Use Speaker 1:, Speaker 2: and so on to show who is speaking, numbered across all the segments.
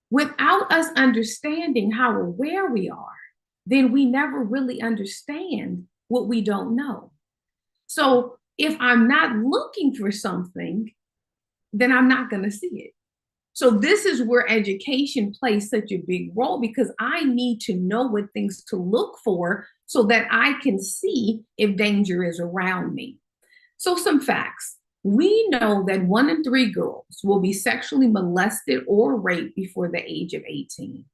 Speaker 1: Without us understanding how aware we are, then we never really understand what we don't know. So if I'm not looking for something, then I'm not going to see it. So this is where education plays such a big role because I need to know what things to look for so that I can see if danger is around me. So some facts. We know that 1 in 3 girls will be sexually molested or raped before the age of 18.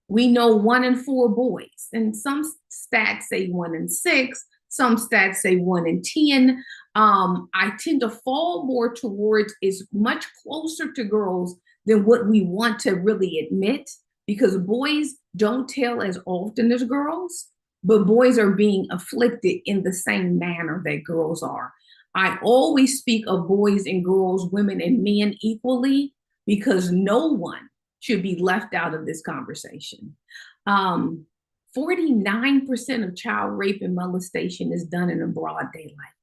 Speaker 1: We know 1 in 4 boys, and some stats say 1 in 6, some stats say 1 in 10. I tend to fall more towards is much closer to girls than what we want to really admit because boys don't tell as often as girls, but boys are being afflicted in the same manner that girls are. I always speak of boys and girls, women and men equally because no one should be left out of this conversation. 49% of child rape and molestation is done in a broad daylight.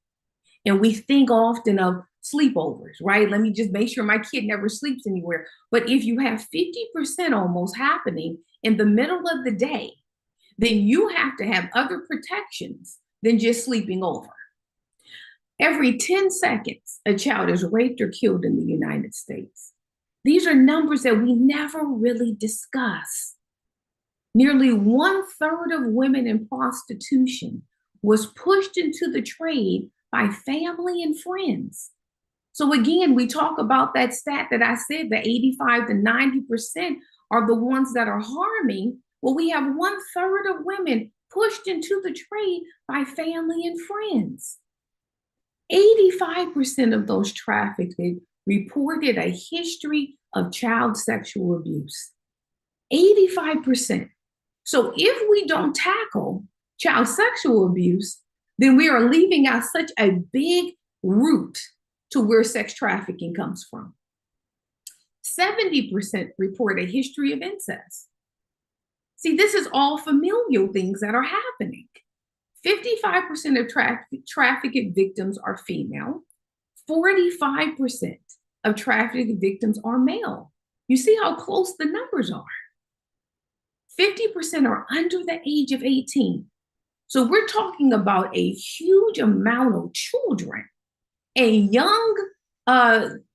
Speaker 1: And we think often of sleepovers, right? Let me just make sure my kid never sleeps anywhere. But if you have 50% almost happening in the middle of the day, then you have to have other protections than just sleeping over. Every 10 seconds, a child is raped or killed in the United States. These are numbers that we never really discuss. Nearly 1/3 of women in prostitution was pushed into the trade by family and friends. So again, we talk about that stat that I said, the 85 to 90% are the ones that are harming. Well, we have 1/3 of women pushed into the trade by family and friends. 85% of those trafficked reported a history of child sexual abuse. 85%. So if we don't tackle child sexual abuse, then we are leaving out such a big root to where sex trafficking comes from. 70% report a history of incest. See, this is all familial things that are happening. 55% of trafficked victims are female. 45% of trafficked victims are male. You see how close the numbers are. 50% are under the age of 18. So we're talking about a huge amount of children and young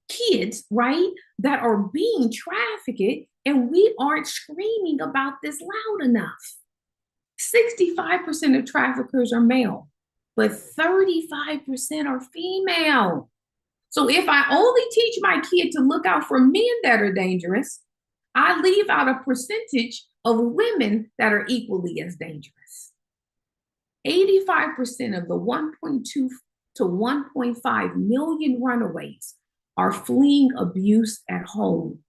Speaker 1: kids, right, that are being trafficked, and we aren't screaming about this loud enough. 65% of traffickers are male, but 35% are female. So if I only teach my kid to look out for men that are dangerous, I leave out a percentage of women that are equally as dangerous. 85% of the 1.2 to 1.5 million runaways are fleeing abuse at home.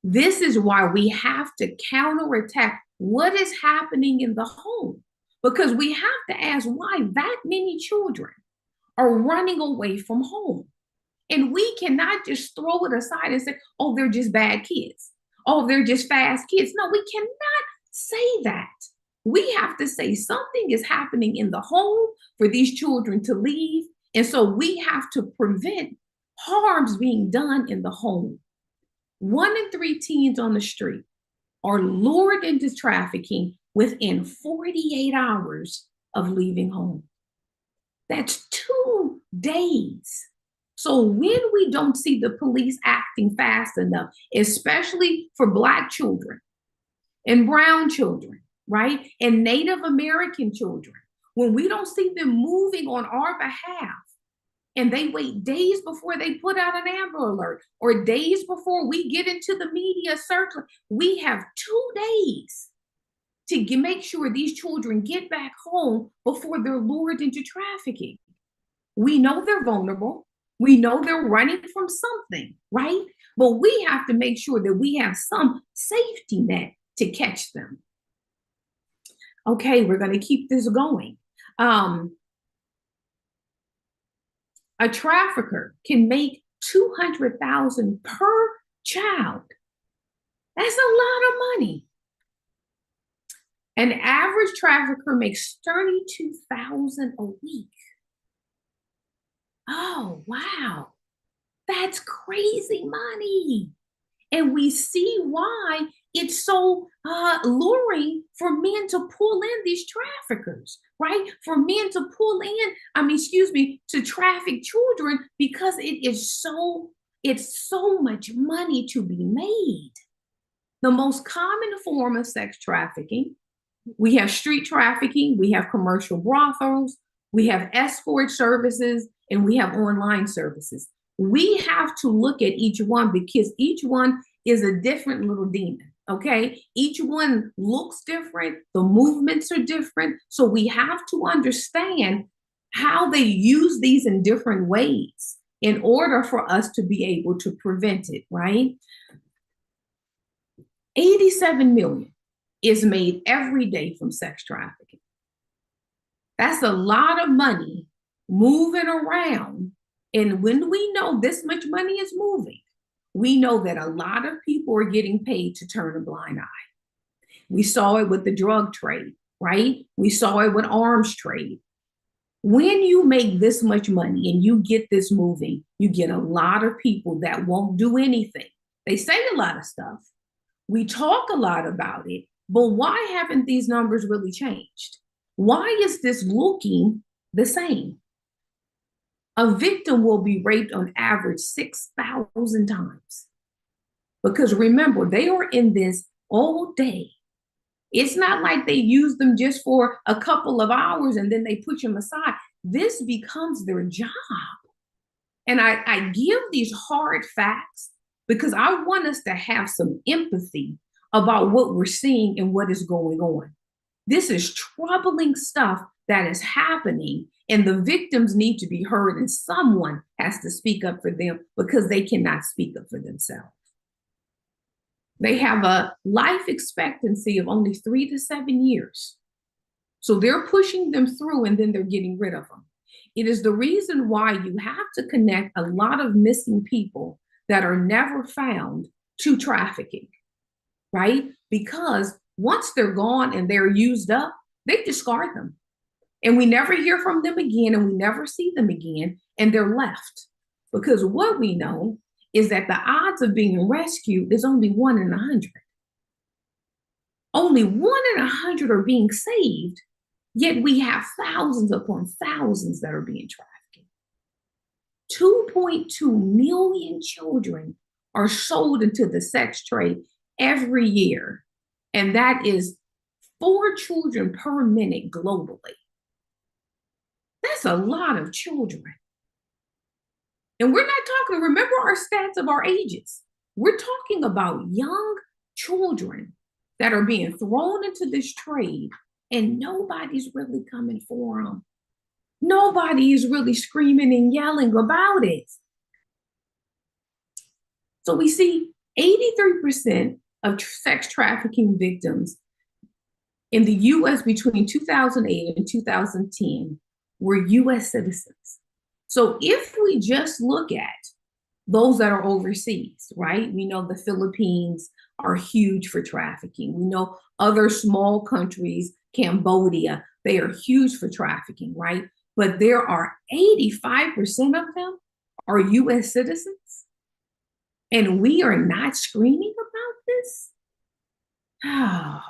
Speaker 1: This is why we have to counterattack what is happening in the home, because we have to ask why that many children are running away from home. And we cannot just throw it aside and say, oh, they're just bad kids. Oh, they're just fast kids. No, we cannot say that. We have to say something is happening in the home for these children to leave. And so we have to prevent harms being done in the home. 1 in 3 teens on the street are lured into trafficking within 48 hours of leaving home. That's 2 days. So when we don't see the police acting fast enough, especially for Black children and brown children, right, and Native American children, when we don't see them moving on our behalf, and they wait days before they put out an Amber Alert or days before we get into the media circle, we have 2 days to make sure these children get back home before they're lured into trafficking. We know they're vulnerable. We know they're running from something, right? But we have to make sure that we have some safety net to catch them. Okay, we're going to keep this going. A trafficker can make $200,000 per child. That's a lot of money. An average trafficker makes $32,000 a week. Oh, wow. That's crazy money. And we see why it's so luring for men to pull in these traffickers, right? For men to pull in, to traffic children, because it's so much money to be made. The most common form of sex trafficking, we have street trafficking, we have commercial brothels, we have escort services, and we have online services. We have to look at each one because each one is a different little demon, okay? Each one looks different, the movements are different. So we have to understand how they use these in different ways in order for us to be able to prevent it, right? 87 million is made every day from sex trafficking. That's a lot of money moving around. And when we know this much money is moving, we know that a lot of people are getting paid to turn a blind eye. We saw it with the drug trade, right? We saw it with arms trade. When you make this much money and you get this moving, you get a lot of people that won't do anything. They say a lot of stuff. We talk a lot about it, but why haven't these numbers really changed? Why is this looking the same? A victim will be raped on average 6,000 times. Because remember, they are in this all day. It's not like they use them just for a couple of hours and then they push them aside. This becomes their job. And I give these hard facts because I want us to have some empathy about what we're seeing and what is going on. This is troubling stuff that is happening, and the victims need to be heard, and someone has to speak up for them because they cannot speak up for themselves. They have a life expectancy of only 3 to 7 years. So they're pushing them through and then they're getting rid of them. It is the reason why you have to connect a lot of missing people that are never found to trafficking, right? Because once they're gone and they're used up, they discard them. And we never hear from them again and we never see them again, and they're left. Because what we know is that the odds of being rescued is only 1 in 100. Only 1 in 100 are being saved, yet we have thousands upon thousands that are being trafficked. 2.2 million children are sold into the sex trade every year, and that is 4 children per minute globally. That's a lot of children. And we're not talking, remember our stats of our ages. We're talking about young children that are being thrown into this trade, and nobody's really coming for them. Nobody is really screaming and yelling about it. So we see 83% of sex trafficking victims in the US between 2008 and 2010 were US citizens. So if we just look at those that are overseas, right? We know the Philippines are huge for trafficking. We know other small countries, Cambodia, they are huge for trafficking, right? But there are 85% of them are US citizens. And we are not screaming about this. Oh.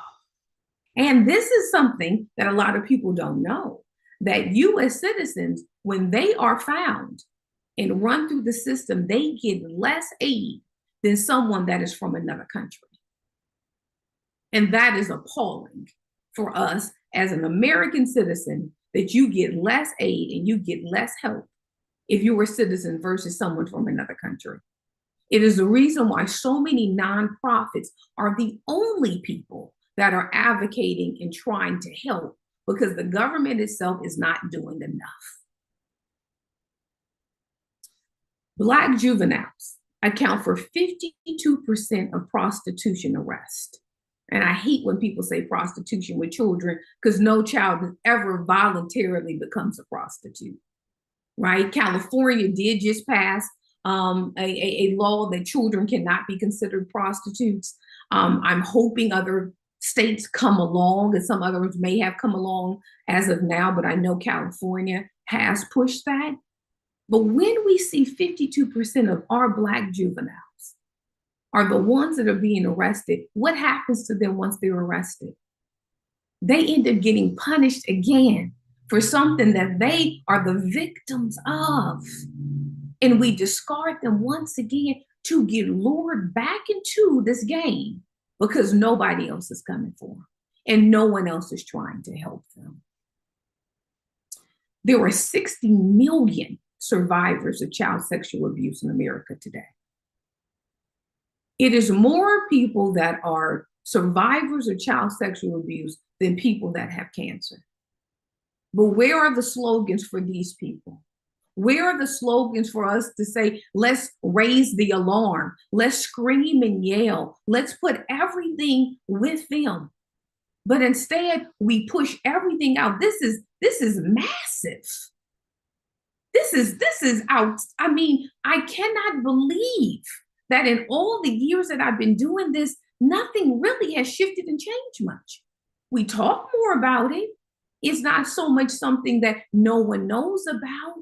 Speaker 1: And this is something that a lot of people don't know, that US citizens, when they are found and run through the system, they get less aid than someone that is from another country. And that is appalling for us as an American citizen, that you get less aid and you get less help if you were a citizen versus someone from another country. It is the reason why so many nonprofits are the only people that are advocating and trying to help, because the government itself is not doing enough. Black juveniles account for 52% of prostitution arrests. And I hate when people say prostitution with children, because no child ever voluntarily becomes a prostitute, right? California did just pass a law that children cannot be considered prostitutes. I'm hoping other states come along, and some others may have come along as of now, but I know California has pushed that. But when we see 52% of our Black juveniles are the ones that are being arrested. What happens to them once they're arrested? They end up getting punished again for something that they are the victims of. And we discard them once again to get lured back into this game because nobody else is coming for them and no one else is trying to help them. There are 60 million survivors of child sexual abuse in America today. It is more people that are survivors of child sexual abuse than people that have cancer. But where are the slogans for these people? Where are the slogans for us to say, let's raise the alarm, let's scream and yell, let's put everything with them? But instead, we push everything out. This is massive. This is out. I mean, I cannot believe that in all the years that I've been doing this, nothing really has shifted and changed much. We talk more about it. It's not so much something that no one knows about,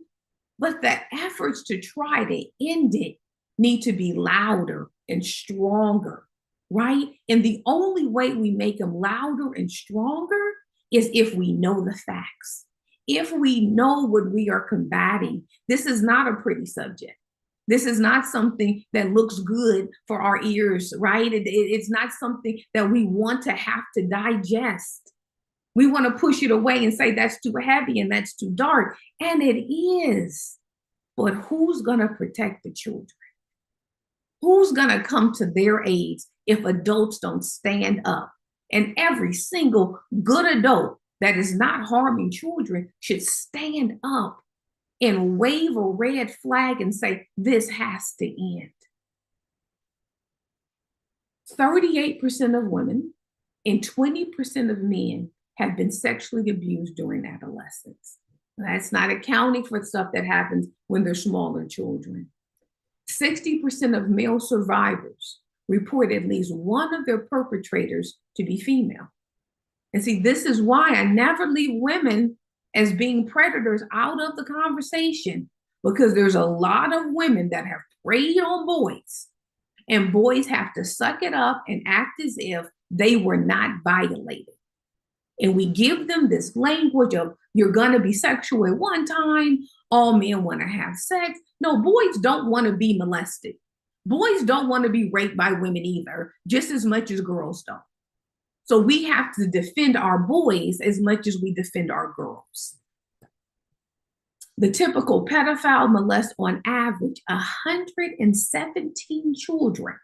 Speaker 1: but the efforts to try to end it need to be louder and stronger, right? And the only way we make them louder and stronger is if we know the facts. If we know what we are combating. This is not a pretty subject. This is not something that looks good for our ears, right? It's not something that we want to have to digest. We want to push it away and say that's too heavy and that's too dark. And it is. But who's going to protect the children? Who's going to come to their aid if adults don't stand up? And every single good adult that is not harming children should stand up and wave a red flag and say, this has to end. 38% of women and 20% of men have been sexually abused during adolescence. That's not accounting for stuff that happens when they're smaller children. 60% of male survivors report at least one of their perpetrators to be female. And see, this is why I never leave women as being predators out of the conversation, because there's a lot of women that have preyed on boys, and boys have to suck it up and act as if they were not violated. And we give them this language of, you're going to be sexual at one time, all men want to have sex. No, boys don't want to be molested. Boys don't want to be raped by women either, just as much as girls don't. So we have to defend our boys as much as we defend our girls. The typical pedophile molests on average 117 children,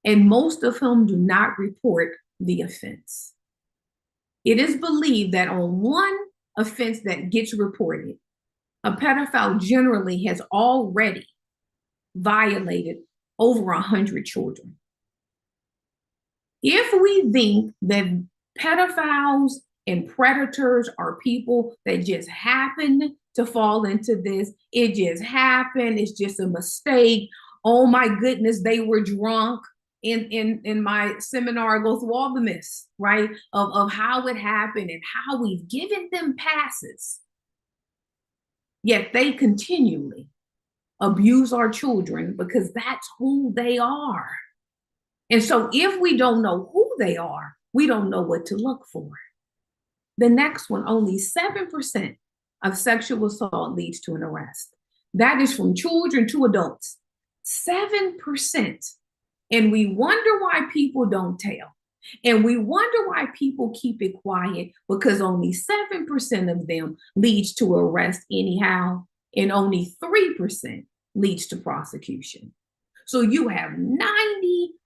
Speaker 1: and most of whom do not report the offense. It is believed that on one offense that gets reported, a pedophile generally has already violated over 100 children. If we think that pedophiles and predators are people that just happen to fall into this, it just happened, it's just a mistake, oh my goodness, they were drunk. In my seminar, I go through all the myths, right, of how it happened and how we've given them passes. Yet they continually abuse our children because that's who they are. And so if we don't know who they are, we don't know what to look for. The next one, only 7% of sexual assault leads to an arrest. That is from children to adults. 7%. And we wonder why people don't tell. And we wonder why people keep it quiet, because only 7% of them leads to arrest anyhow, and only 3% leads to prosecution. So you have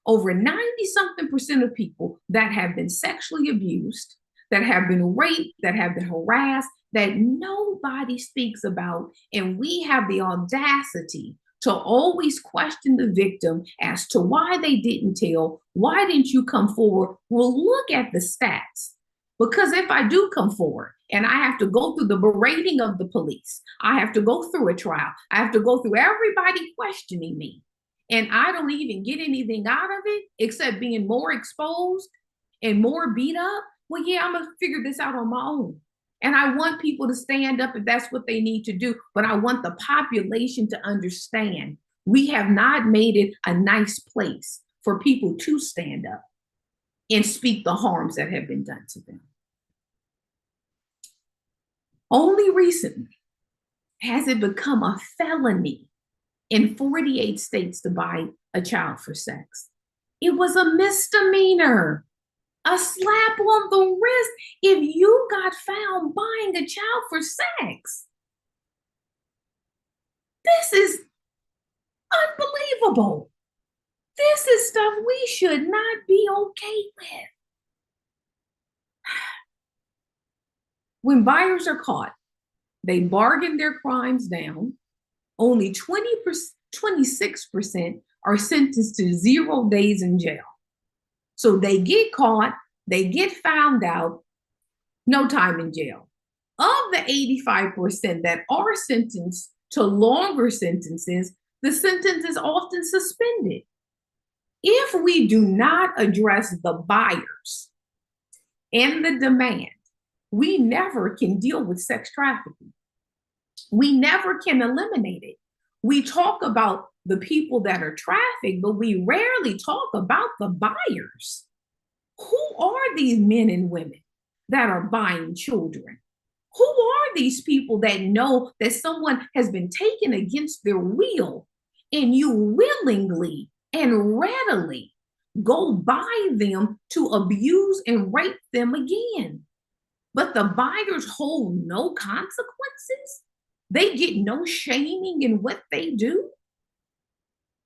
Speaker 1: over 90-something% of people that have been sexually abused, that have been raped, that have been harassed, that nobody speaks about. And we have the audacity to always question the victim as to why they didn't tell. Why didn't you come forward? Well, look at the stats. Because if I do come forward and I have to go through the berating of the police, I have to go through a trial, I have to go through everybody questioning me, and I don't even get anything out of it except being more exposed and more beat up, well, yeah, I'm going to figure this out on my own. And I want people to stand up if that's what they need to do. But I want the population to understand we have not made it a nice place for people to stand up and speak the harms that have been done to them. Only recently has it become a felony in 48 states to buy a child for sex. It was a misdemeanor, a slap on the wrist if you got found buying a child for sex. This is unbelievable. This is stuff we should not be okay with. When buyers are caught, they bargain their crimes down. Only 26% are sentenced to 0 days in jail. So they get caught, they get found out, no time in jail. Of the 85% that are sentenced to longer sentences, the sentence is often suspended. If we do not address the buyers and the demand, we never can deal with sex trafficking. We never can eliminate it. We talk about the people that are trafficked, but we rarely talk about the buyers. Who are these men and women that are buying children? Who are these people that know that someone has been taken against their will and you willingly and readily go buy them to abuse and rape them again? But the buyers hold no consequences. They get no shaming in what they do.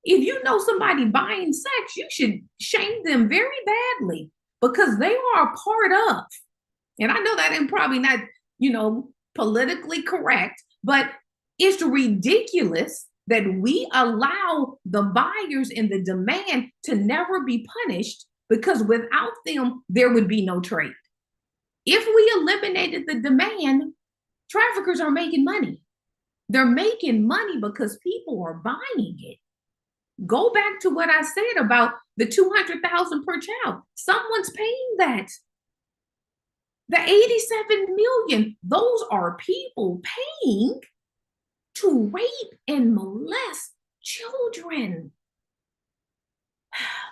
Speaker 1: If you know somebody buying sex, you should shame them very badly because they are a part of. And I know that ain't probably not, politically correct, but it's ridiculous that we allow the buyers and the demand to never be punished, because without them, there would be no trade. If we eliminated the demand, traffickers are making money. They're making money because people are buying it. Go back to what I said about the $200,000 per child. Someone's paying that. The 87 million, those are people paying to rape and molest children.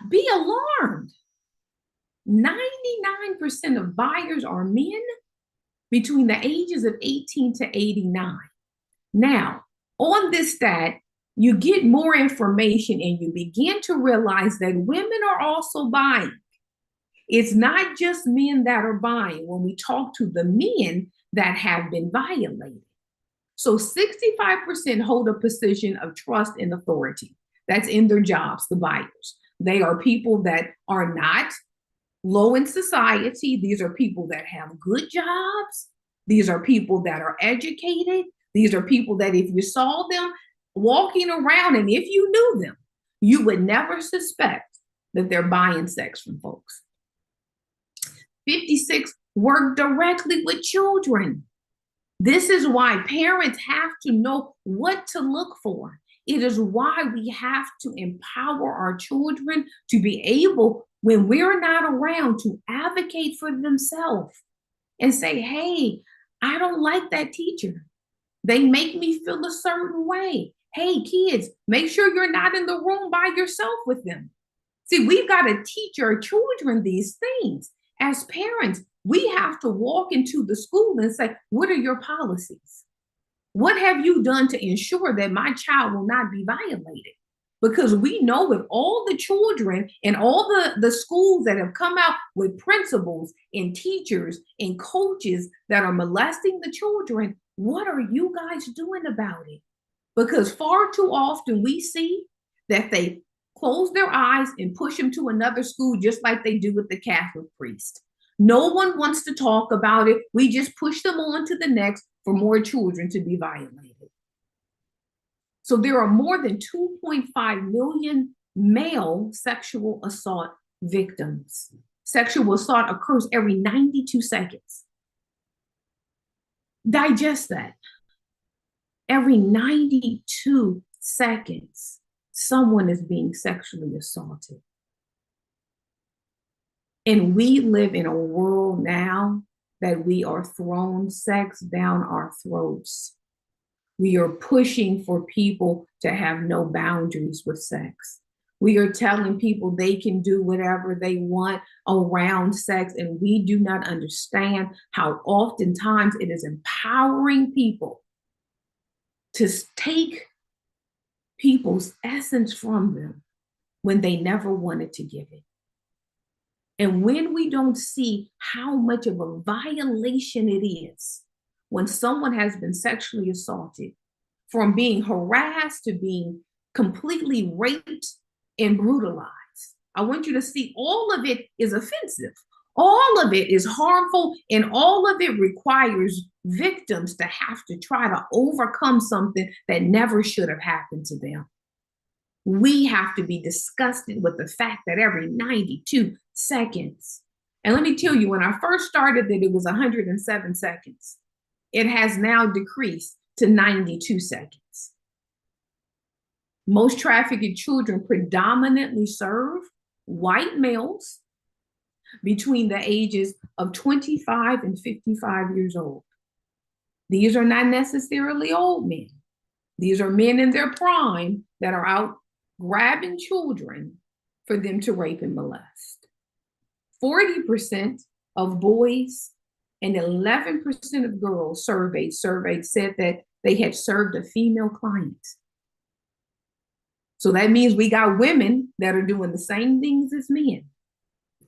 Speaker 1: Be alarmed. 99% of buyers are men between the ages of 18 to 89. Now, on this stat, you get more information and you begin to realize that women are also buying. It's not just men that are buying when we talk to the men that have been violated. So 65% hold a position of trust and authority. That's in their jobs, the buyers. They are people that are not low in society. These are people that have good jobs. These are people that are educated. These are people that if you saw them walking around and if you knew them, you would never suspect that they're buying sex from folks. 56 work directly with children. This is why parents have to know what to look for. It is why we have to empower our children to be able, when we're not around, to advocate for themselves and say, hey, I don't like that teacher. They make me feel a certain way. Hey, kids, make sure you're not in the room by yourself with them. See, we've got to teach our children these things. As parents, we have to walk into the school and say, what are your policies? What have you done to ensure that my child will not be violated? Because we know with all the children and all the schools that have come out with principals and teachers and coaches that are molesting the children, what are you guys doing about it? Because far too often we see that they close their eyes and push them to another school, just like they do with the Catholic priest. No one wants to talk about it. We just push them on to the next for more children to be violated. So there are more than 2.5 million male sexual assault victims. Sexual assault occurs every 92 seconds. Digest that. Every 92 seconds, someone is being sexually assaulted. And we live in a world now that we are throwing sex down our throats. We are pushing for people to have no boundaries with sex. We are telling people they can do whatever they want around sex, and we do not understand how oftentimes it is empowering people to take people's essence from them when they never wanted to give it. And when we don't see how much of a violation it is when someone has been sexually assaulted, from being harassed to being completely raped and brutalized, I want you to see all of it is offensive. All of it is harmful, and all of it requires victims to have to try to overcome something that never should have happened to them. We have to be disgusted with the fact that every 92 seconds, and let me tell you, when I first started it was 107 seconds. It has now decreased to 92 seconds. Most trafficked children predominantly serve white males between the ages of 25 and 55 years old. These are not necessarily old men. These are men in their prime that are out grabbing children for them to rape and molest. 40% of boys and 11% of girls surveyed said that they had served a female client. So that means we got women that are doing the same things as men.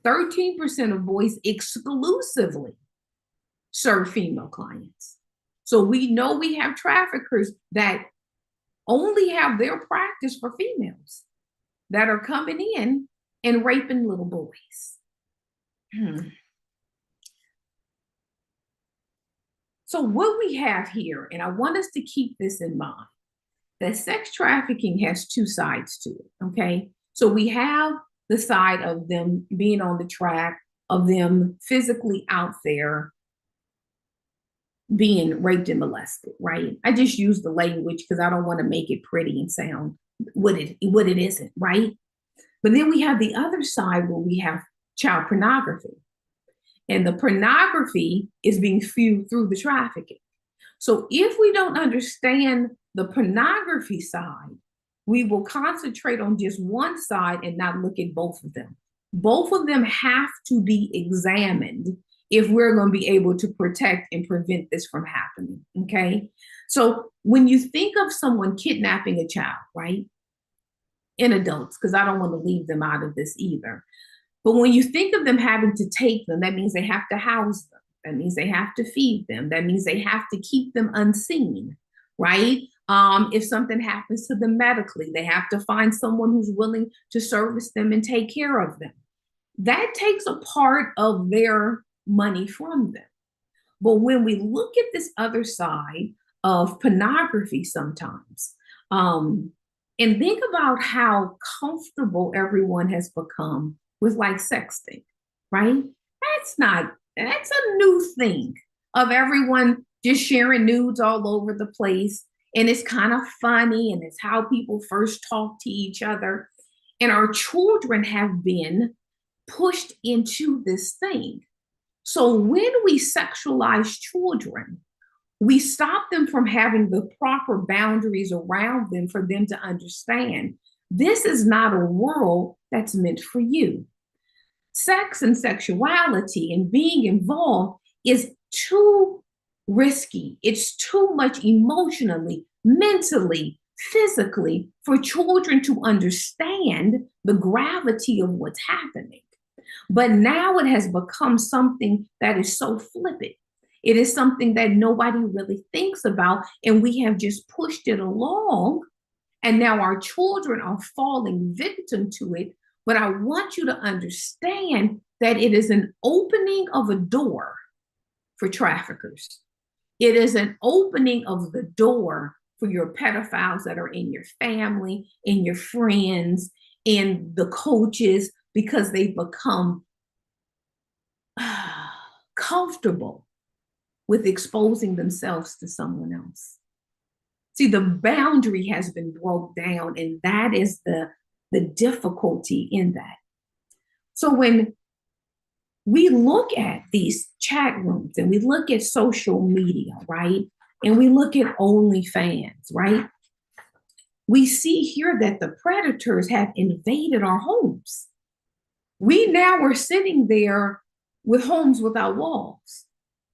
Speaker 1: 13% of boys exclusively serve female clients. So we know we have traffickers that only have their practice for females that are coming in and raping little boys. So what we have here, and I want us to keep this in mind, that sex trafficking has two sides to it, okay? So we have the side of them being on the track, of them physically out there being raped and molested, right? I just use the language because I don't want to make it pretty and sound what it isn't, right? But then we have the other side where we have child pornography. And the pornography is being fueled through the trafficking. So if we don't understand the pornography side, we will concentrate on just one side and not look at both of them. Both of them have to be examined if we're going to be able to protect and prevent this from happening, okay? So when you think of someone kidnapping a child, right? And adults, because I don't want to leave them out of this either. But when you think of them having to take them, that means they have to house them. That means they have to feed them. That means they have to keep them unseen, right? If something happens to them medically, they have to find someone who's willing to service them and take care of them. That takes a part of their money from them. But when we look at this other side of pornography sometimes, and think about how comfortable everyone has become with like sexting, right? That's a new thing of everyone just sharing nudes all over the place. And it's kind of funny, and it's how people first talk to each other. And our children have been pushed into this thing. So when we sexualize children, we stop them from having the proper boundaries around them for them to understand this is not a world that's meant for you. Sex and sexuality and being involved is too risky. It's too much emotionally, mentally, physically for children to understand the gravity of what's happening. But now it has become something that is so flippant. It is something that nobody really thinks about, and we have just pushed it along. And now our children are falling victim to it. But I want you to understand that it is an opening of a door for traffickers. It is an opening of the door for your pedophiles that are in your family, in your friends, in the coaches, because they've become comfortable with exposing themselves to someone else. See, the boundary has been broke down, and that is the difficulty in that. So when we look at these chat rooms and we look at social media, right? And we look at OnlyFans, right? we see here that the predators have invaded our homes. We now are sitting there with homes without walls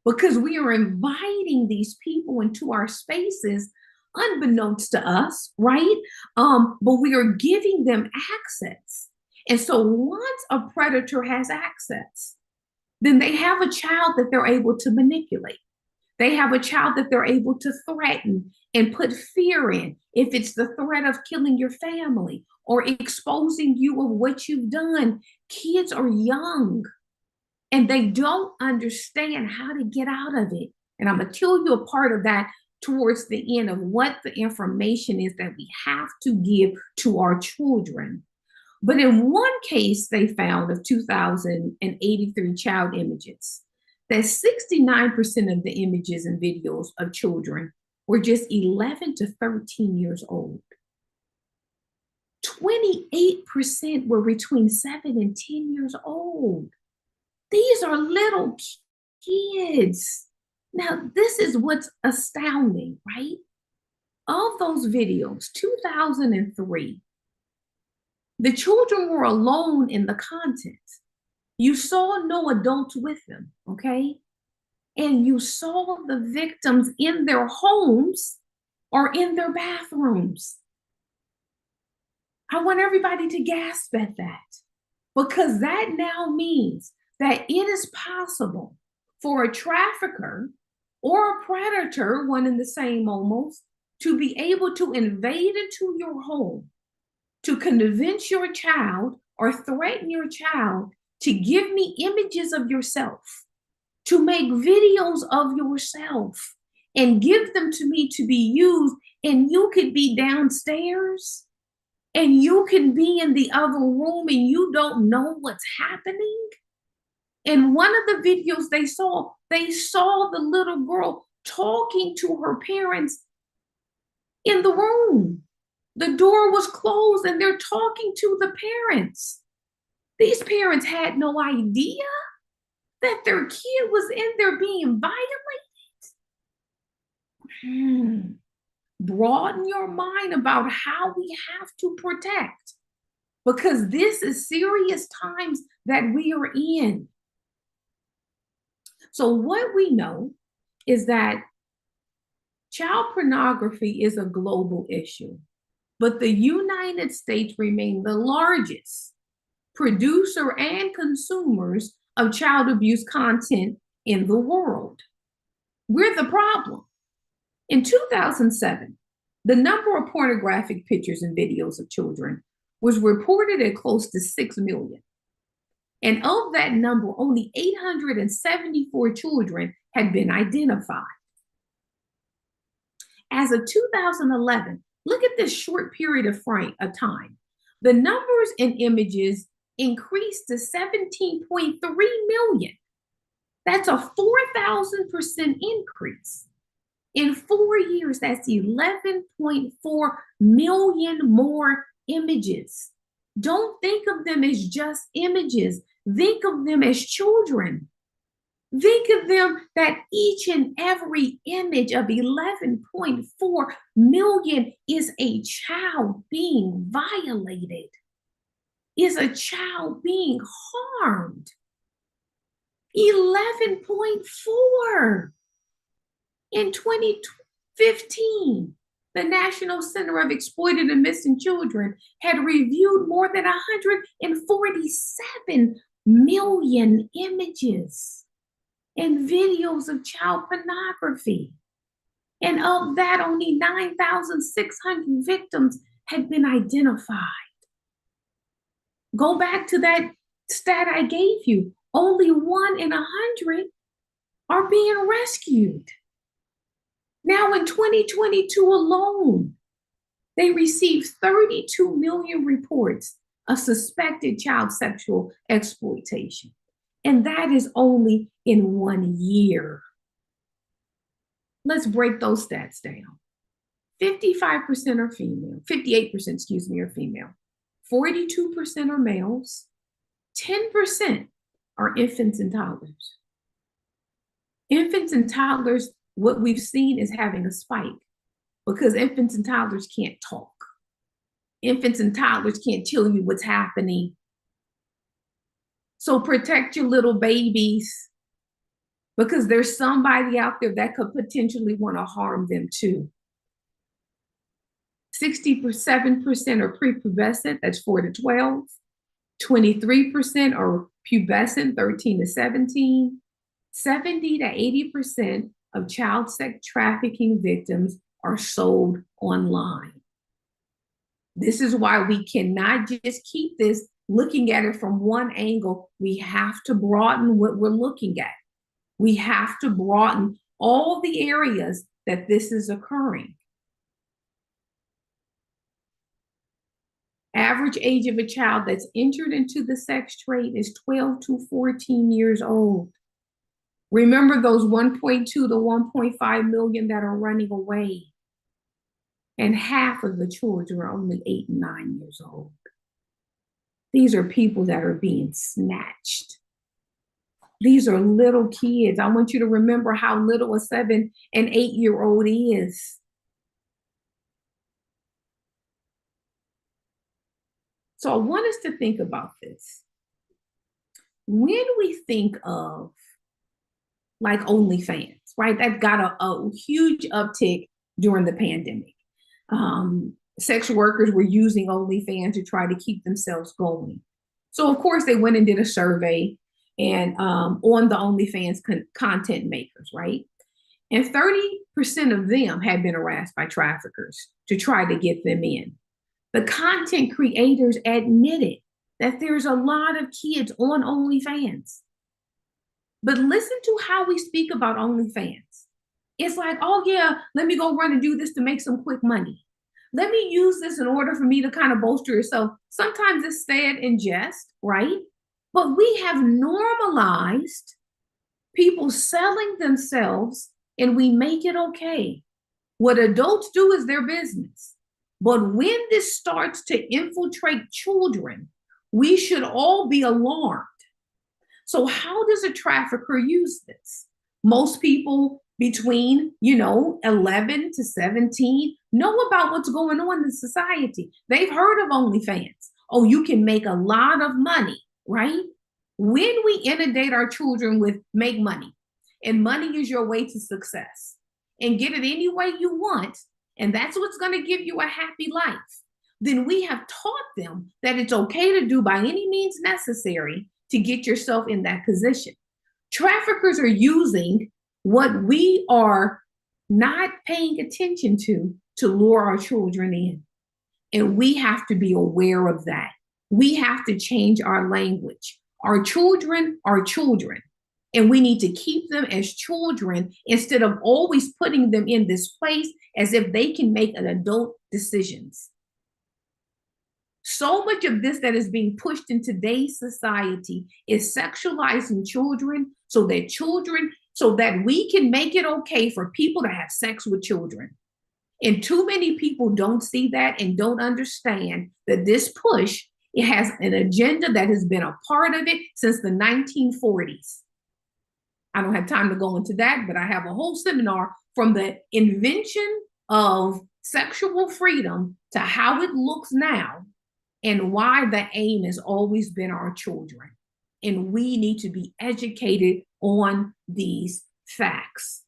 Speaker 1: because we are inviting these people into our spaces unbeknownst to us, right? But we are giving them access. And so once a predator has access, then they have a child that they're able to manipulate. They have a child that they're able to threaten and put fear in. If it's the threat of killing your family or exposing you of what you've done, kids are young and they don't understand how to get out of it. And I'm going to tell you a part of that towards the end of what the information is that we have to give to our children. But in one case, they found of 2,083 child images, that 69% of the images and videos of children were just 11 to 13 years old. 28% were between 7 and 10 years old. These are little kids. Now, this is what's astounding, right? Of those videos, 2003, the children were alone in the content. You saw no adults with them, okay? And you saw the victims in their homes or in their bathrooms. I want everybody to gasp at that, because that now means that it is possible for a trafficker or a predator, one and the same almost, to be able to invade into your home, to convince your child or threaten your child to give me images of yourself, to make videos of yourself and give them to me to be used. And you could be downstairs and you can be in the other room and you don't know what's happening. In one of the videos they saw the little girl talking to her parents in the room. The door was closed and they're talking to the parents. These parents had no idea that their kid was in there being violated. Broaden your mind about how we have to protect, because this is serious times that we are in. So what we know is that child pornography is a global issue, but the United States remain the largest producer and consumers of child abuse content in the world. We're the problem. In 2007, the number of pornographic pictures and videos of children was reported at close to 6 million. And of that number, only 874 children had been identified. As of 2011, look at this short period of time. The numbers and images increased to 17.3 million. That's a 4,000% increase. In 4 years, that's 11.4 million more images. Don't think of them as just images. Think of them as children. Think of them that each and every image of 11.4 million is a child being violated, is a child being harmed. 11.4. In 2015, the National Center of Exploited and Missing Children had reviewed more than 147 million images and videos of child pornography. And of that, only 9,600 victims had been identified. Go back to that stat I gave you. Only 1 in 100 are being rescued. Now in 2022 alone, they received 32 million reports of suspected child sexual exploitation. And that is only in 1 year. Let's break those stats down. 55% are female, 58%, are female. 42% are males. 10% are infants and toddlers. Infants and toddlers, what we've seen is having a spike because infants and toddlers can't talk. Infants and toddlers can't tell you what's happening. So protect your little babies, because there's somebody out there that could potentially want to harm them too. 67% are prepubescent, that's 4 to 12. 23% are pubescent, 13 to 17. 70 to 80% of child sex trafficking victims are sold online. This is why we cannot just keep this looking at it from one angle. We have to broaden what we're looking at. We have to broaden all the areas that this is occurring. Average age of a child that's entered into the sex trade is 12 to 14 years old. Remember those 1.2 to 1.5 million that are running away. And half of the children are only 8 and 9 years old. These are people that are being snatched. These are little kids. I want you to remember how little a 7 and 8-year-old is. So I want us to think about this. When we think of like OnlyFans, right? That got a huge uptick during the pandemic. Sex workers were using OnlyFans to try to keep themselves going. So of course they went and did a survey and on the OnlyFans content makers, right? And 30% of them had been harassed by traffickers to try to get them in. The content creators admitted that there's a lot of kids on OnlyFans. But listen to how we speak about OnlyFans. It's like, oh yeah, let me go run and do this to make some quick money. Let me use this in order for me to kind of bolster yourself. Sometimes it's said in jest, right? But we have normalized people selling themselves and we make it okay. What adults do is their business. But when this starts to infiltrate children, we should all be alarmed. So how does a trafficker use this? Most people between, 11 to 17 know about what's going on in society. They've heard of OnlyFans. Oh, you can make a lot of money, right? When we inundate our children with make money, and money is your way to success, and get it any way you want, and that's what's going to give you a happy life, then we have taught them that it's okay to do by any means necessary to get yourself in that position. Traffickers are using what we are not paying attention to lure our children in. And we have to be aware of that. We have to change our language. Our children are children, and we need to keep them as children instead of always putting them in this place as if they can make an adult decisions. So much of this that is being pushed in today's society is sexualizing children so that we can make it okay for people to have sex with children. And too many people don't see that and don't understand that this push, it has an agenda that has been a part of it since the 1940s. I don't have time to go into that, but I have a whole seminar from the invention of sexual freedom to how it looks now and why the aim has always been our children. And we need to be educated on these facts.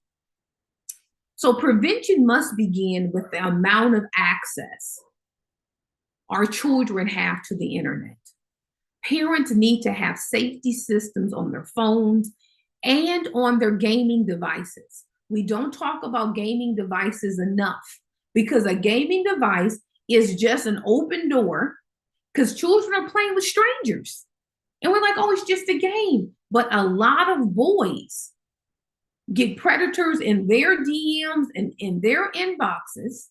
Speaker 1: So prevention must begin with the amount of access our children have to the internet. Parents need to have safety systems on their phones and on their gaming devices. We don't talk about gaming devices enough because a gaming device is just an open door because children are playing with strangers. And we're like, oh, it's just a game. But a lot of boys get predators in their DMs and in their inboxes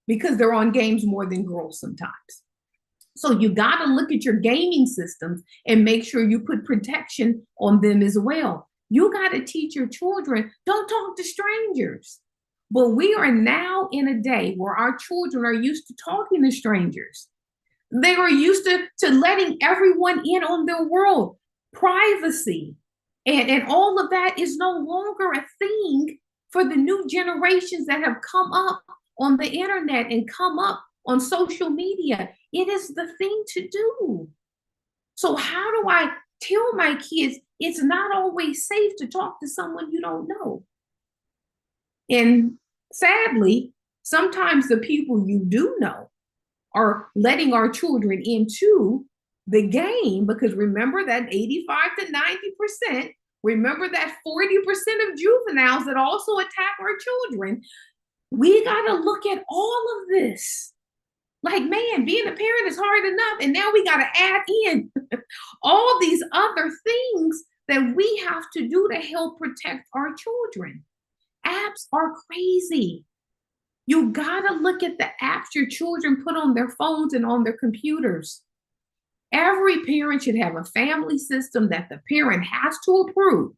Speaker 1: because they're on games more than girls sometimes. So you got to look at your gaming systems and make sure you put protection on them as well. You got to teach your children, don't talk to strangers. But we are now in a day where our children are used to talking to strangers. They are used to letting everyone in on their world. Privacy and all of that is no longer a thing for the new generations that have come up on the internet and come up on social media. It is the thing to do. So how do I tell my kids it's not always safe to talk to someone you don't know? And sadly, sometimes the people you do know are letting our children into the game, because remember that 85 to 90%, remember that 40% of juveniles that also attack our children. We got to look at all of this. Like, man, being a parent is hard enough. And now we got to add in all these other things that we have to do to help protect our children. Apps are crazy. You got to look at the apps your children put on their phones and on their computers. Every parent should have a family system that the parent has to approve.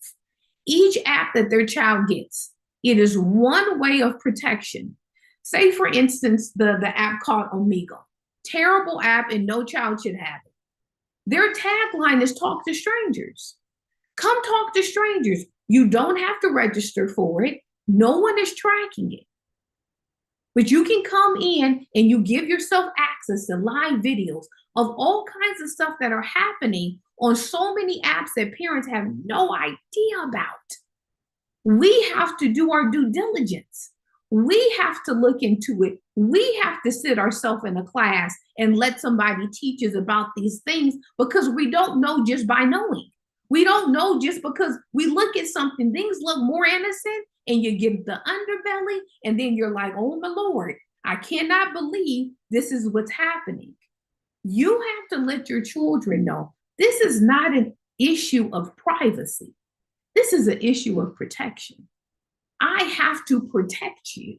Speaker 1: Each app that their child gets, it is one way of protection. Say, for instance, the app called Omega. Terrible app, and no child should have it. Their tagline is talk to strangers. Come talk to strangers. You don't have to register for it. No one is tracking it. But you can come in and you give yourself access to live videos of all kinds of stuff that are happening on so many apps that parents have no idea about. We have to do our due diligence. We have to look into it. We have to sit ourselves in a class and let somebody teach us about these things, because we don't know just by knowing. We don't know just because we look at something. Things look more innocent and you get the underbelly, and then you're like, oh my Lord, I cannot believe this is what's happening. You have to let your children know this is not an issue of privacy. This is an issue of protection. I have to protect you.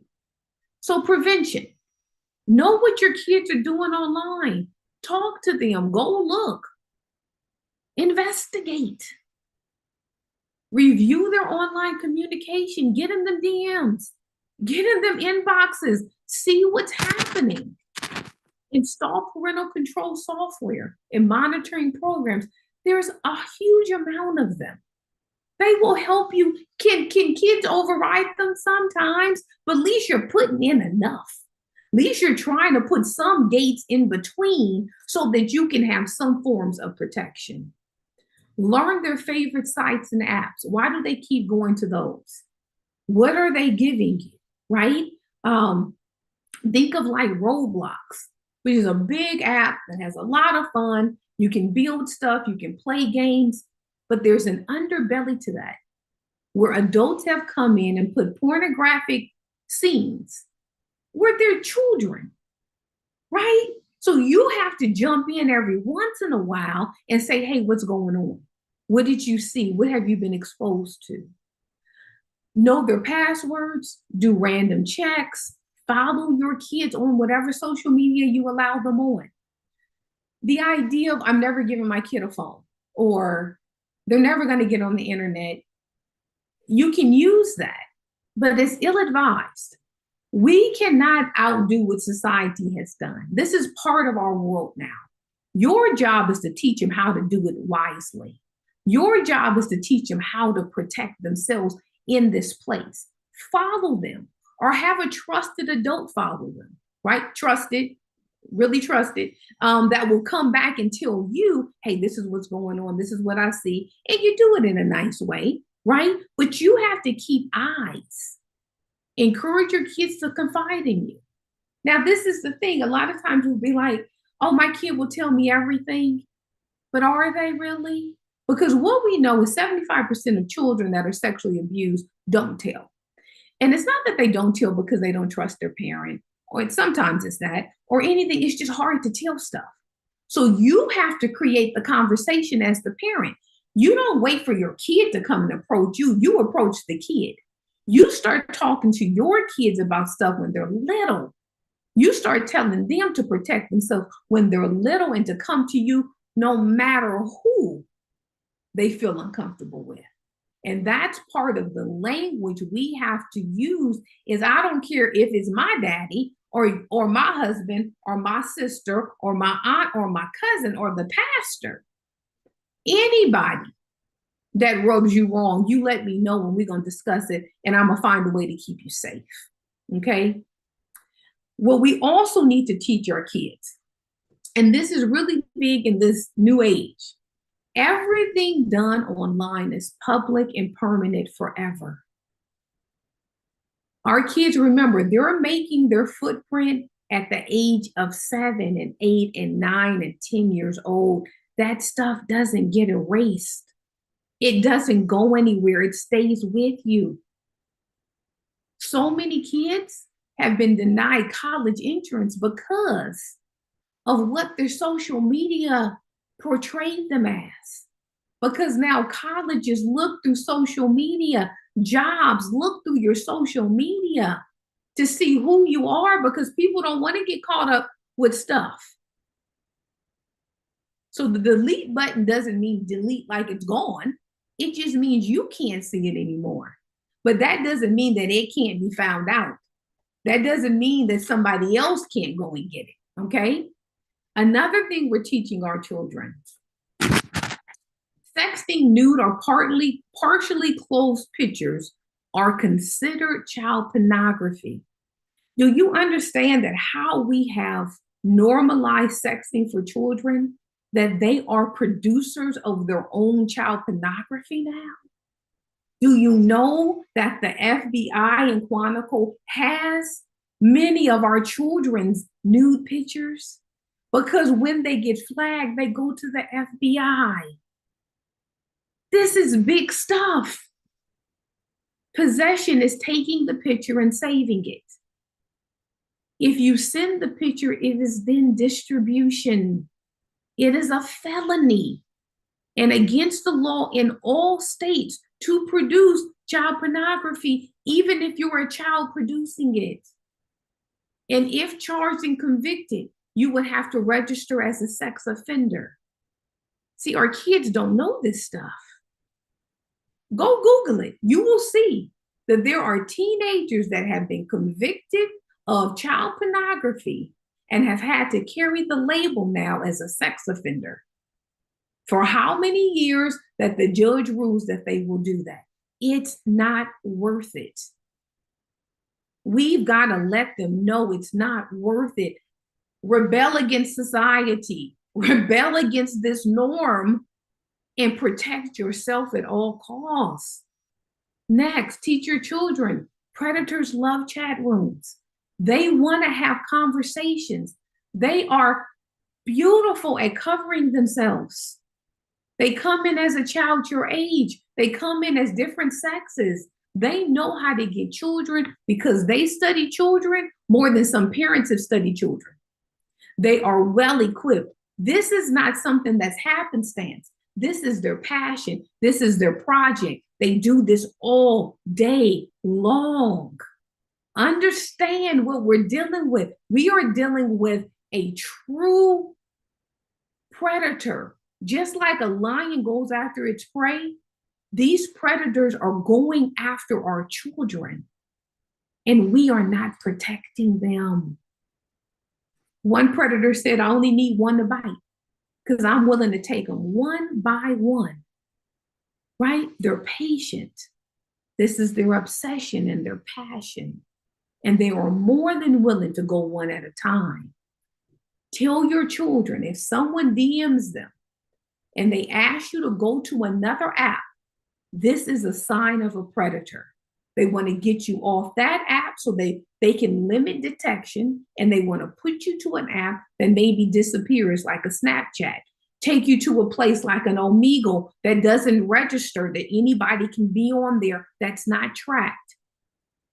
Speaker 1: So prevention. Know what your kids are doing online. Talk to them. Go look. Investigate. Review their online communication. Get in them DMs. Get in them inboxes. See what's happening. Install parental control software and monitoring programs. There's a huge amount of them. They will help you. Can kids override them sometimes? But at least you're putting in enough. At least you're trying to put some gates in between so that you can have some forms of protection. Learn their favorite sites and apps. Why do they keep going to those? What are they giving you, right? Think of like Roblox, which is a big app that has a lot of fun. You can build stuff, you can play games, but there's an underbelly to that where adults have come in and put pornographic scenes where they're children, right? So you have to jump in every once in a while and say, hey, what's going on? What did you see? What have you been exposed to? Know their passwords, do random checks, follow your kids on whatever social media you allow them on. The idea of I'm never giving my kid a phone, or they're never going to get on the internet. You can use that, but it's ill-advised. We cannot outdo what society has done. This is part of our world now. Your job is to teach them how to do it wisely. Your job is to teach them how to protect themselves in this place. Follow them, or have a trusted adult follow them, right? Trusted, really trusted, that will come back and tell you, hey, this is what's going on. This is what I see. And you do it in a nice way, right? But you have to keep eyes. Encourage your kids to confide in you. Now, this is the thing. A lot of times we'll be like, oh, my kid will tell me everything. But are they really? Because what we know is 75% of children that are sexually abused don't tell. And it's not that they don't tell because they don't trust their parent, or sometimes it's that, or anything. It's just hard to tell stuff. So you have to create the conversation as the parent. You don't wait for your kid to come and approach you. You approach the kid. You start talking to your kids about stuff when they're little. You start telling them to protect themselves when they're little, and to come to you no matter who they feel uncomfortable with. And that's part of the language we have to use. Is I don't care if it's my daddy or my husband or my sister or my aunt or my cousin or the pastor. Anybody that rubs you wrong, you let me know, and we're going to discuss it, and I'm going to find a way to keep you safe. Okay? What we also need to teach our kids, and this is really big in this new age, everything done online is public and permanent forever. Our kids, remember, they're making their footprint at the age of 7 and 8 and 9 and 10 years old. That stuff doesn't get erased. It doesn't go anywhere. It stays with you. So many kids have been denied college entrance because of what their social media portrayed them as. Because now colleges look through social media, jobs look through your social media to see who you are, because people don't want to get caught up with stuff. So the delete button doesn't mean delete like it's gone. It just means you can't see it anymore. But that doesn't mean that it can't be found out. That doesn't mean that somebody else can't go and get it, okay? Another thing we're teaching our children, sexting nude or partially closed pictures are considered child pornography. Do you understand that how we have normalized sexting for children, that they are producers of their own child pornography now? Do you know that the FBI in Quantico has many of our children's nude pictures? Because when they get flagged, they go to the FBI. This is big stuff. Possession is taking the picture and saving it. If you send the picture, it is then distribution. It is a felony and against the law in all states to produce child pornography, even if you're a child producing it. And if charged and convicted, you would have to register as a sex offender. See, our kids don't know this stuff. Go Google it. You will see that there are teenagers that have been convicted of child pornography and have had to carry the label now as a sex offender. For how many years that the judge rules that they will do that? It's not worth it. We've got to let them know it's not worth it. Rebel against society, rebel against this norm, and protect yourself at all costs. Next, teach your children. Predators love chat rooms. They want to have conversations. They are beautiful at covering themselves. They come in as a child your age. They come in as different sexes. They know how to get children because they study children more than some parents have studied children. They are well equipped. This is not something that's happenstance. This is their passion. This is their project. They do this all day long. Understand what we're dealing with. We are dealing with a true predator. Just like a lion goes after its prey, these predators are going after our children, and we are not protecting them. One predator said, I only need one to bite because I'm willing to take them one by one, right? They're patient. This is their obsession and their passion, and they are more than willing to go one at a time. Tell your children, if someone DMs them and they ask you to go to another app, this is a sign of a predator. They want to get you off that app so they can limit detection, and they want to put you to an app that maybe disappears like a Snapchat, take you to a place like an Omegle that doesn't register that anybody can be on there that's not tracked.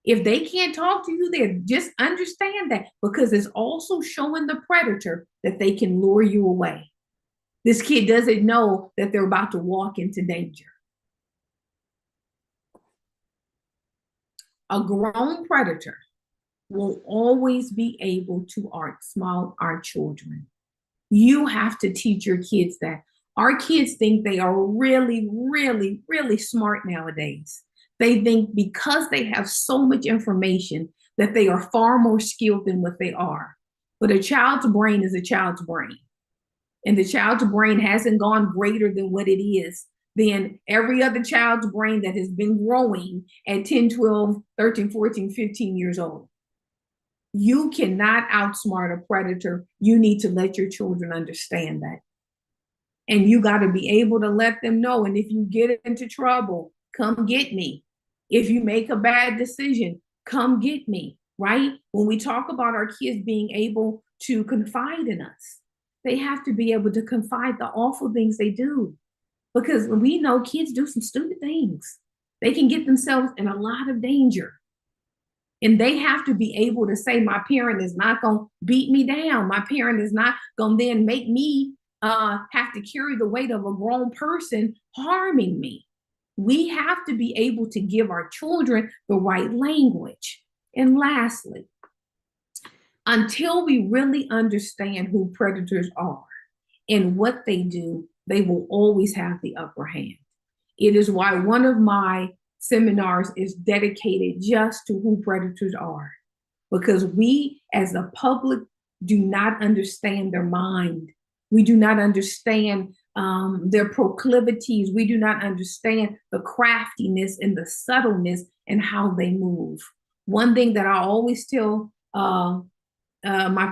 Speaker 1: If they can't talk to you there, just understand that, because it's also showing the predator that they can lure you away. This kid doesn't know that they're about to walk into danger. A grown predator will always be able to outsmart our children. You have to teach your kids that. Our kids think they are really, really, really smart nowadays. They think because they have so much information that they are far more skilled than what they are. But a child's brain is a child's brain. And the child's brain hasn't gone greater than what it is than every other child's brain that has been growing at 10, 12, 13, 14, 15 years old. You cannot outsmart a predator. You need to let your children understand that. And you got to be able to let them know. And if you get into trouble, come get me. If you make a bad decision, come get me, right? When we talk about our kids being able to confide in us, they have to be able to confide the awful things they do. Because we know kids do some stupid things. They can get themselves in a lot of danger. And they have to be able to say, my parent is not going to beat me down. My parent is not going to then make me have to carry the weight of a grown person harming me. We have to be able to give our children the right language. And lastly, until we really understand who predators are and what they do, they will always have the upper hand. It is why one of my seminars is dedicated just to who predators are, because we as a public do not understand their mind. We do not understand their proclivities. We do not understand the craftiness and the subtleness and how they move. One thing that I always tell my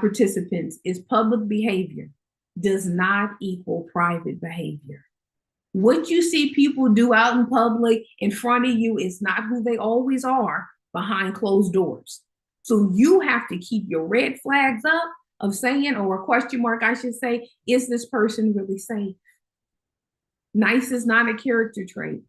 Speaker 1: participants is public behavior does not equal private behavior. What you see people do out in public in front of you is not who they always are behind closed doors. So you have to keep your red flags up of saying, or a question mark, I should say, is this person really safe? Nice is not a character trait.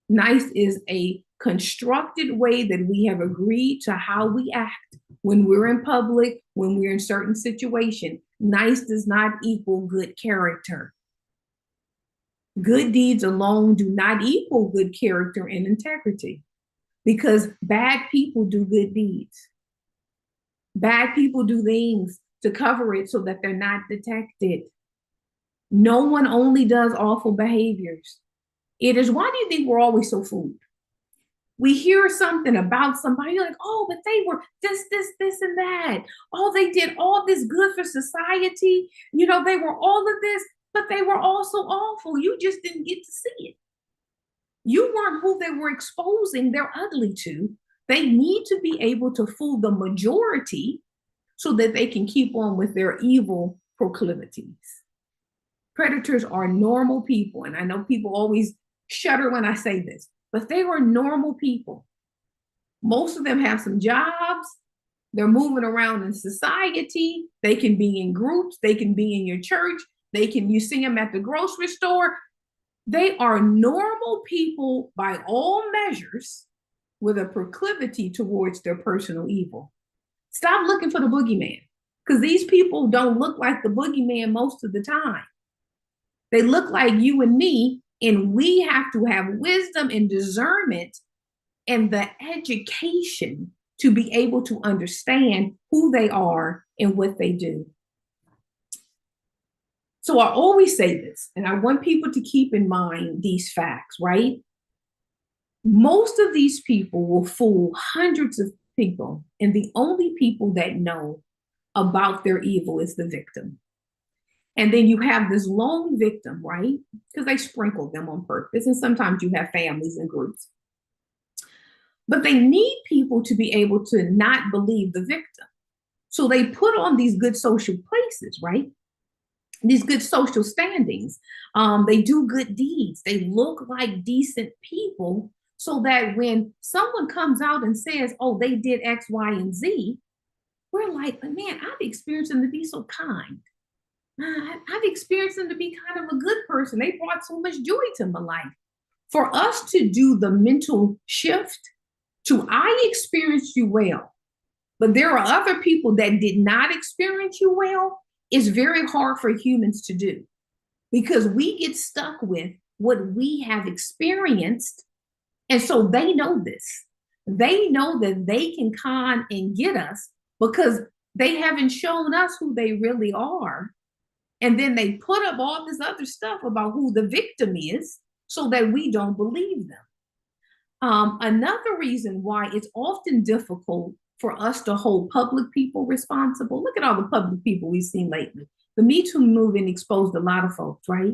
Speaker 1: Nice is a constructed way that we have agreed to how we act when we're in public, when we're in certain situations. Nice does not equal good character. Good deeds alone do not equal good character and integrity, because bad people do good deeds. Bad people do things to cover it so that they're not detected. No one only does awful behaviors. It is, why do you think we're always so fooled? We hear something about somebody, like, oh, but they were this, and that. Oh, they did all this good for society. You know, they were all of this, but they were also awful. You just didn't get to see it. You weren't who they were exposing their ugly to. They need to be able to fool the majority so that they can keep on with their evil proclivities. Predators are normal people. And I know people always shudder when I say this, but they are normal people. Most of them have some jobs. They're moving around in society. They can be in groups. They can be in your church. You see them at the grocery store. They are normal people by all measures with a proclivity towards their personal evil. Stop looking for the boogeyman, because these people don't look like the boogeyman most of the time. They look like you and me, and we have to have wisdom and discernment and the education to be able to understand who they are and what they do. So I always say this, and I want people to keep in mind these facts, right? Most of these people will fool hundreds of people, and the only people that know about their evil is the victim. And then you have this lone victim, right? Because they sprinkle them on purpose, and sometimes you have families and groups. But they need people to be able to not believe the victim. So they put on these good social places, right? These good social standings. They do good deeds. They look like decent people, so that when someone comes out and says, oh, they did X, Y, and Z, we're like, man, I've experienced them to be so kind. I've experienced them to be kind of a good person. They brought so much joy to my life. For us to do the mental shift to, I experienced you well, but there are other people that did not experience you well, is very hard for humans to do, because we get stuck with what we have experienced. And so they know this. They know that they can con and get us because they haven't shown us who they really are. And then they put up all this other stuff about who the victim is so that we don't believe them. Another reason why it's often difficult for us to hold public people responsible. Look at all the public people we've seen lately. The Me Too movement exposed a lot of folks, right?